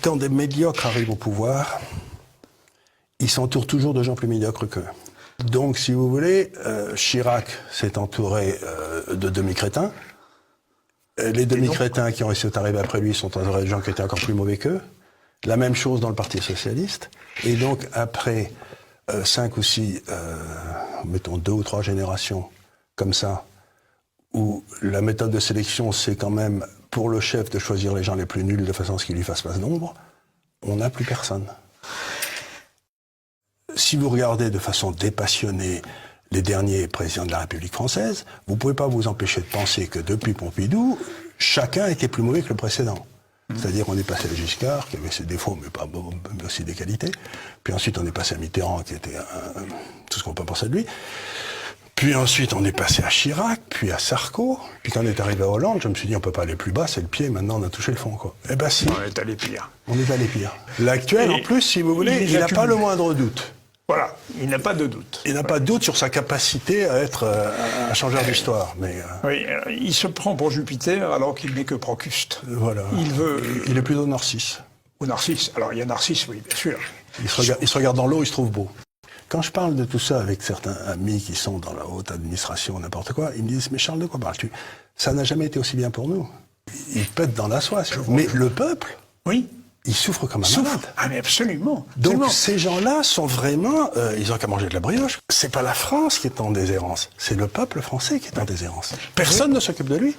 quand des médiocres arrivent au pouvoir, ils s'entourent toujours de gens plus médiocres qu'eux. Donc, si vous voulez, Chirac s'est entouré de demi-crétins. Les demi-crétins qui ont réussi à arriver après lui sont entourés de gens qui étaient encore plus mauvais qu'eux. La même chose dans le Parti socialiste. Et donc, après 5 ou 6, mettons 2 ou 3 générations comme ça, où la méthode de sélection, c'est quand même pour le chef de choisir les gens les plus nuls de façon à ce qu'ils lui fassent pas d'ombre, on n'a plus personne. Si vous regardez de façon dépassionnée les derniers présidents de la République française, vous ne pouvez pas vous empêcher de penser que depuis Pompidou, chacun était plus mauvais que le précédent. C'est-à-dire qu'on est passé à Giscard, qui avait ses défauts, mais pas mais aussi des qualités. Puis ensuite, on est passé à Mitterrand, qui était tout ce qu'on peut penser de lui. Puis ensuite, on est passé à Chirac, puis à Sarko. Puis quand on est arrivé à Hollande, je me suis dit, on peut pas aller plus bas, c'est le pied, maintenant on a touché le fond, quoi. Eh ben si. On est allé pire. On est allé pire. L'actuel, en plus, si vous voulez, il n'a pas le moindre doute. Voilà, il n'a pas de doute. Il n'a pas de doute sur sa capacité à être un changeur d'histoire. Mais oui, il se prend pour Jupiter alors qu'il n'est que Procuste. Voilà. Il est plutôt Narcisse. Ou Narcisse. Alors il y a Narcisse, oui, bien sûr. Il se regarde dans l'eau, il se trouve beau. Quand je parle de tout ça avec certains amis qui sont dans la haute administration, n'importe quoi, ils me disent « Mais Charles, de quoi parles-tu ? Ça n'a jamais été aussi bien pour nous. » Ils pètent dans la soie. Mais le peuple, oui, il souffre comme un malade. Ah mais absolument. Donc absolument. ces gens-là sont vraiment... ils ont qu'à manger de la brioche. C'est pas la France qui est en déshérence, c'est le peuple français qui est en déshérence. Personne ne s'occupe de lui.